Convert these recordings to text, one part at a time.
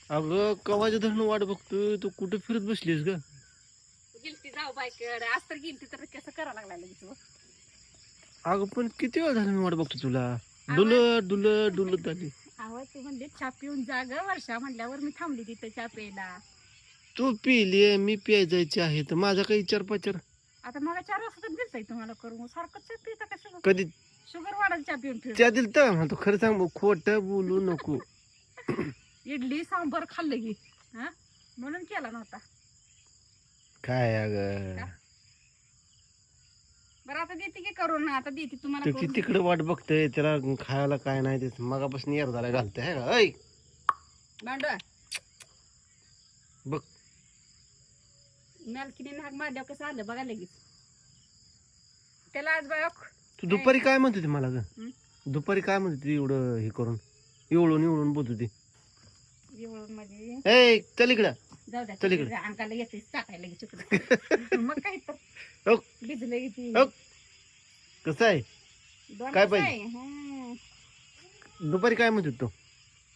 अगं कवाच्या धरण वाट बघतोय तू कुठे फिरत बसलीस ग? गेलती जाऊ बायकडे आज तर गेलती तर कसं करा लागला लगेच व. अगं पण किती वेळ झाला मी वाट बघतो तुला. डुलत डुलत डुलत झाली. अहो ती म्हणली चहा पिऊन जा ग वर्षा म्हणल्यावर मी थांबली तिथं चहा प्यायला. तू पिलीये मी पियाय जायची आहे तर माझा काही विचार पाचार आता मला 4 वाजता दिलतंय तुम्हाला करून सारखं चहा पिता कसं कधी शुगर वाढायला चहा पिऊन फिर त्या दिल तर तू खरं सांग खोट बोलू नको. इडली सांबर खाल्लं की हा म्हणून केला नव्हता. काय अगं बरं आता देते की करून आता देते तुम्हाला तू करून किती तिकडे वाट बघतोय त्याला खायला काय नाही ते मगापासून झाला घालते है का? ऐ मांडवा बघ मालकीने नाग मारल्यावर कसं आलं बघा लगेच त्याला आज बघ. तू दुपारी काय म्हणते मला ग? हं? दुपारी काय म्हणते ती एवढं हे करून एवढून एवढून बोलत होती. एवढं म्हणजे ए चल इकडं जाऊ द्या चल इकडे. अंगाला येते टाकायला लगेच इकडे. मग काय तर हो, भिजलं किती हो. कसं आहे दोन काय कसं पाहिजे? आहे? हं. दुपारी काय म्हणते तू?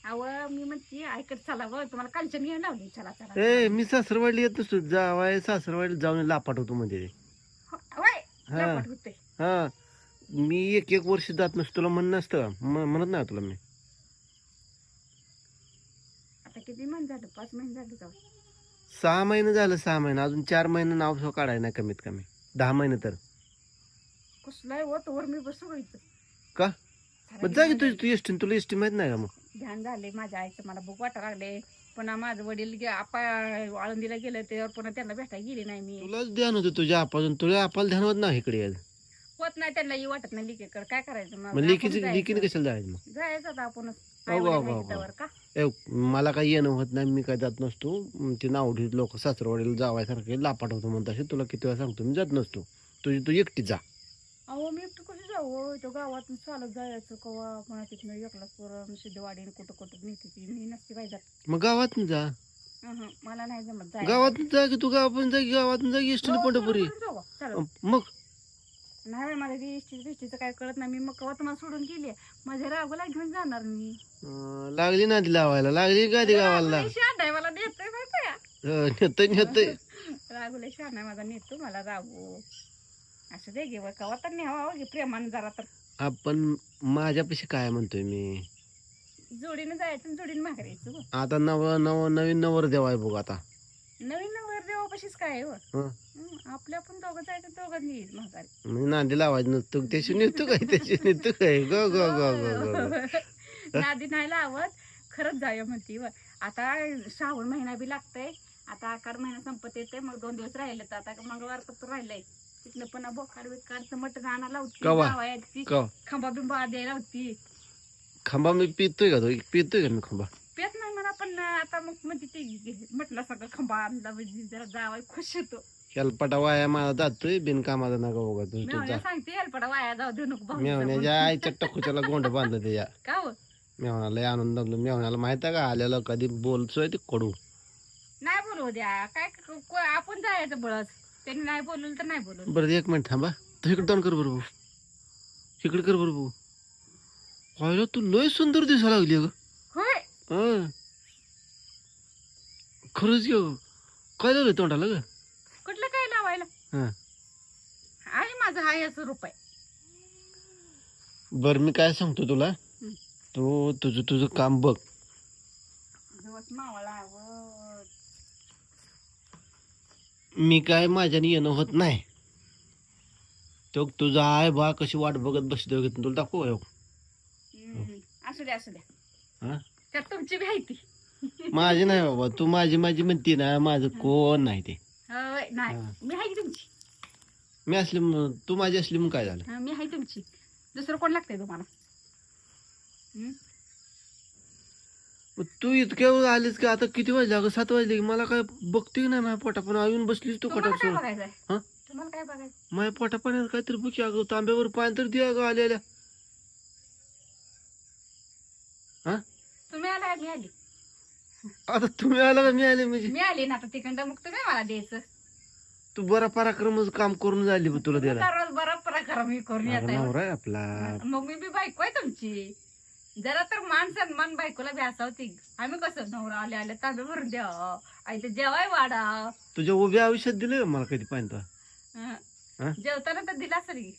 अहो मी म्हणते ऐकत चला व तुम्हाला कालच्या घेऊन लावली चला चला ए मी सासरवाडीला येत नसतो जावाय सासरवाडीला जाऊन लापाट होतो म्हणजे हो, होय हा. लपाट होतंय. हा मी एक वर्ष जात नसतो तुला म्हणणं नसतं म्हणत नाही तुला मी. आता किती महिने झालं 5 महिने झाले जाऊ 6 महिने झालं 6 महिने अजून 4 महिने नाव काढाय नाही कमीत कमी 10 महिने तर कसलं आहे व तोवर मी बसू व्हायचं का मग जा की तू एसटी तुला एसटी माहित नाही का मग? ध्यान झाले माझ्या आईचं मला भूक वाटा लागले पुन्हा माझं वडील आपा आळंदीला गेलं त्यावर पुन्हा त्यांना भेटायला गेली नाही मी तुलाच ध्यान होतं तुझ्या आपासून तुझ्या आपाला ध्यान होत नाही इकडे आज. होत नाही त्यांना ही वाटत नाही लिकेकडे काय करायचं मग आपण लेकीने जायचं. कशाला जायचं मग? जायचं आता आपणच हो, हो, हो, हो. त्यावर का ए, मला काही येणं होत नाही मी काय जात नसतो ते नावडी लोक सासरवाडीला जावायसारखे लापाट होतो म्हणत असे तुला किती वेळा सांगतो मी जात नसतो तू एकटी जा. अहो मी एकटं कसं जाऊ तो गावातून चालत जायचं कवा पुन्हा तिथनं एकलाच पोरं सिद्धवाडीने कुठं कुठं नेते ती मी नसते पाहिजे. मग गावात जा मला नाही जमत जायचं. गावात जा की तू गावात जा की गावात जा की एसटीने पंढरपुरी जाऊ चला. मग नाही बाई, मला बिष्टीचं काय कळत नाही मी मग कवा तुम्हाला सोडून गेली माझ्या राघोला घेऊन जाणार मी. लागली ना ती लावायला लागली का ती गावाला शान आहे मला नेतोय माहिती का नेतय नेतय राघोला शान आहे माझा नेतो मला राघू असं दे गे कवा तर न्यावा गे प्रेमानं जरा तर आपण माझ्यापाशी काय म्हणतोय मी जोडीने जायचं आणि जोडीने मागायचं व. आता नवीन नवर देव आहे बघ आता नवीन नवर देवापाशीच काय आहे व. हं. आपल्या पण दोघं जायचं दोघं नाही माघारी. मी नांदी लावायचं नसतो त्याशी नेतो काय त्याशी नेतो काय ग ग ग ग नादी नाही लावत खरंच जाऊया म्हणते व. आता श्रावण महिना बी लागतंय आता आकार महिना संपत येते मग 2 दिवस राहिले तर आता मंगळवार तर राहिलंय तिथनं पुन्हा बोखाड बिखाडचं मटण आणा लावती कवा? जावायची का खंबा बिंबा द्यायला लावती. खांबा मी पितोय का तो पितोय का मी खांबा पेत नाही मला पण आता मग म्हणजे ते म्हटलं सगळं खंबा आणला म्हणजे जरा जावाय खुश होतो. हेलपाटा वाया माझा जातोय बिनकामाचा नका बघा तू मेवण्या सांगते हेलपडा वाया जाऊ देऊ नको भाऊ मेवण्याच्या आईच्या टक्कुच्याला गोंड बांधलं त्याच्या का हो मेवण्याला लय आनंद लागलो मेवण्याला माहित आहे का आलेलं कधी बोलतोय ते कडू नाही बोलू द्या काय आपण जायचं बळच त्यांनी नाही बोलवलं तर नाही बोलवलं. बरं 1 मिनिट थांबा तू इकडे टर्न कर बरोबर इकडे कर बरोबर व्हायला तू लय सुंदर दिसायला लागली ग. होय हं. खरंच ग काय झालं तोंडाला ग? कुठलं काय लावायला हं. आहे माझं हाय असं रुपये. बर मी काय सांगतो तुला तू तुझं काम बघ दिवस मावळा मी काय माझ्याने येणं होत नाही तो तुझा आहे बा कशी वाट बघत बसतो तुला दाखव असू द्या असू द्या हा त्यात तुमची बी आहे ती. माझी नाही बाबा तू माझी म्हणती ना माझं कोण नाही ते होय नाही हा. मी आहे की तुमची. मी असली तू माझी असली मग काय झालं मी आहे तुमची दुसरं कोण लागतंय तुम्हाला. मग तू इतक्या वेळ आलीस की आता किती वाजले अगं 7 वाजले की मला काय बघते नाही माझ्या पोटापाण्यात येऊन बसलीस तू तुम्हाला काय कटाप बघायचंय हा तुम्हाला काय बघायचं माझ्या पोटापाण्यात काहीतरी बुकी अगं तांब्यावर पाणी तर दे अगं आलेल्या हा तुम्ही आला मी आली आता तुम्ही आला का मी आले म्हणजे मी आली ना आता तिकडं मग तुम्ही मला द्यायचं. तू बरा पराक्रमच काम करून झाली बघ तुला द्यायला रोज बरा पराक्रम मी करून अगं येत नवरा आहे आपला मग मी बी बायको आहे तुमची. जरा तर मान सन्मान बायकोला बी असावती. आम्ही कसं नवरा आले आले तांबे भरून द्या आई तर जेवाय वाढा. तुझ्या उभ्या आयुष्यात दिलं का मला कधी पाहिजे हा? जेवताना तर दिला सरी.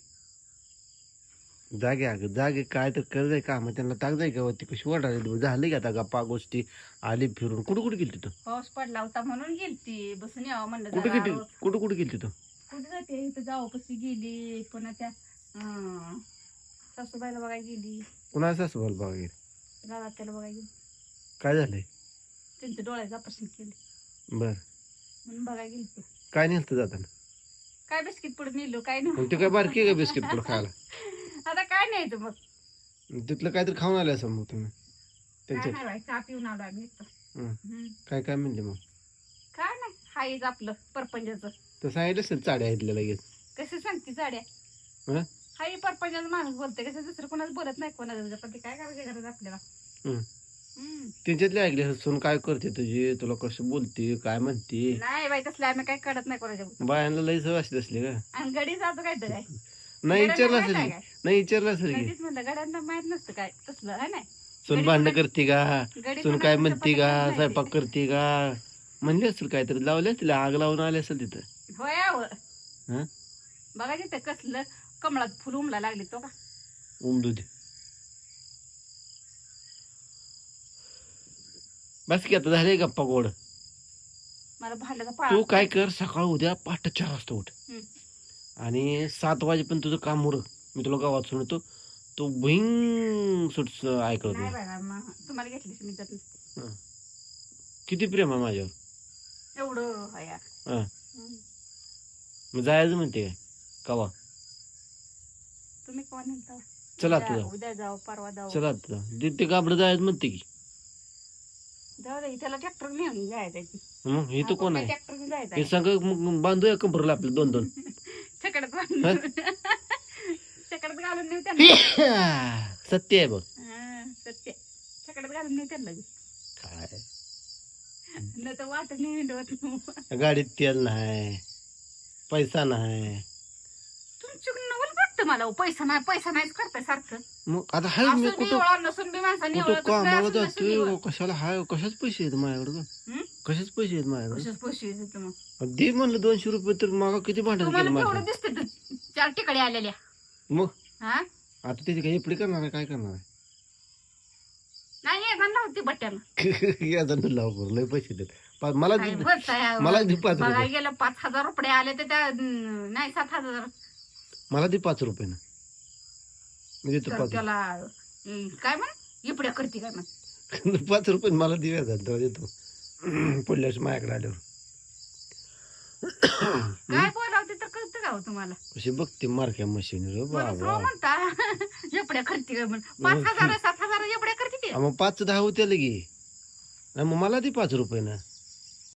जागे अगं जागे काय तर कर जाय काम त्यांना टाक जाय का ती कशी वाटायला झाली का आता गप्पा गोष्टी आली फिरून कुठं कुठे गेली तू पाऊस पडला होता म्हणून गेलती बसून यावं म्हणलं कुठे जरा. गेली कुठे गेली तू कुठे जाते इथं जाऊ कशी गेली पुन्हा त्या सासूबाईला बघायला गेली. कुणाचं असं बोल बघा गावात त्याला बघायला गेली. काय झालंय त्यांच्या डोळ्याचं ऑपरेशन केले बर म्हणून बघायला गेली ती. काय नेलं जाताना काय बिस्किट पुढे नेलो काय नाही. मग ते काय बारकी आहे का बिस्किट पुढं खायला आता काय न्यायचं मग तिथलं काहीतरी खाऊन आले असं मग तुम्ही काय त्यांच्या नाही बाई चहा पिऊन आलो आम्ही इथं. हं. काय काय म्हणले मग काय नाही हायच आपलं परपंचाचं. तर सांगितलं असेल चाड्या ऐकल्या लगेच कसं सांगते साड्या हं? हाय परपंचाचं माणूस बोलते कसं दुसरं कोणाचं बोलत नाही कोणाचं पण ते काय करायचं गरज आपल्याला. हं. हम्म. त्यांच्यातले ऐकले हसून काय करते तुझी तुला कसं बोलते काय म्हणते नाही बाई तसलं आम्ही काय कळत नाही कोणाच्या. बायांना लई सवय असली असली का आणि गडी जातो काय तर काय नाही विचारलं गड्यांना असेल माहित की? आहे काय? नाही विचारलं असेल की गडीच म्हणलं गड्यांना माहित नसतं काय तसलं है नाही. सून भांडणं करते का गडी सून कोणाच्या काय म्हणते का चपात्या खात स्वयंपाक करते का म्हणले असेल काहीतरी लावले असतील आग लावून आले असेल तिथं नाही. होय आव. हं? बघा तिथं कसलं कमळात फुल उमला लागले तो का. उमदू दे बस की आता झाले गप्पा गोड मला भांड्याचा पाळा. तू काय कर सकाळ उद्या पहाटे 4 वाजता उठ हं. आणि 7 वाजेपर्यंत तुझं काम उरक मी तुला गावात सोडतो तो भुईंग सुट ऐकत नाही होता. बाबा मग तुम्हाला घेतली मी जात नसते. किती प्रेम आहे माझ्यावर एवढं हाय यार. हं. हं. मग जायचं म्हणते काय कवा तुम्ही कोण म्हणता चला आता जाऊ उद्या जाऊ परवा जाऊ. चला आता जाऊ ते गाबडं जायचं म्हणते की जाऊ दे त्याला ट्रॅक्टर घेऊन जायचं. मग हे तर कोण आहे ट्रॅक्टर घेऊन जायचं हे सांग मग बांधूया कंपरला आपले 2-2 चकडत घालून चकडत घालून नेऊ त्यांना. सत्य आहे बघ सत्य चकडत घालून नेऊ त्यांना काय न तर वाटत नाही हिंडवत. गाडीत तेल नाही पैसा नाही तुमची नवल वाटतं मला पैसा नाहीच करताय सारखं. मग आता हाय मी असून बी कुठं एवढा नसून बी माणसाने कुठं एवढं कसं कामाला असून नसून जातोय एवढं. कशाला हाय कशाच पैसे आहेत माझ्याकडे हं? कशाच पैसे आहेत माझ्याकडे कशाच पैसे येतात मग दे म्हणलं 200 रुपये तर मागा किती भांडण तुम्हाला केलं केवढं माझं दिसते 4 ठिकाणी आलेल्या. मग हा आता त्याची काही एपडी करणार आहे काय करणार नाही येणार नव्हती बट्ट्याला. आहे याचा लाव करू लय पैसे देत मला काय दे- बोलताय मला दे 5 बघायला रुपये गेलं 5,000 रुपये आले तर त्या नाही 7,000 मला दे 5 रुपये ना मी देतो तर 5 त्याला काय म्हण इपड्या करते काय म्हण 5 रुपये मला दे व्याजात तेव्हा देतो पुढल्या वर्षी माझ्याकडे आल्यावर काय बोलावते तर कळतं का हो तुम्हाला. कशी बघते मारक्या मशीन रे मला फ्रो बाबा म्हणता एपड्या करते काय म्हण 5,000 7,000 एपड्या करते ती. मग 5-10 होते लगे मग मला दे 5 रुपये ना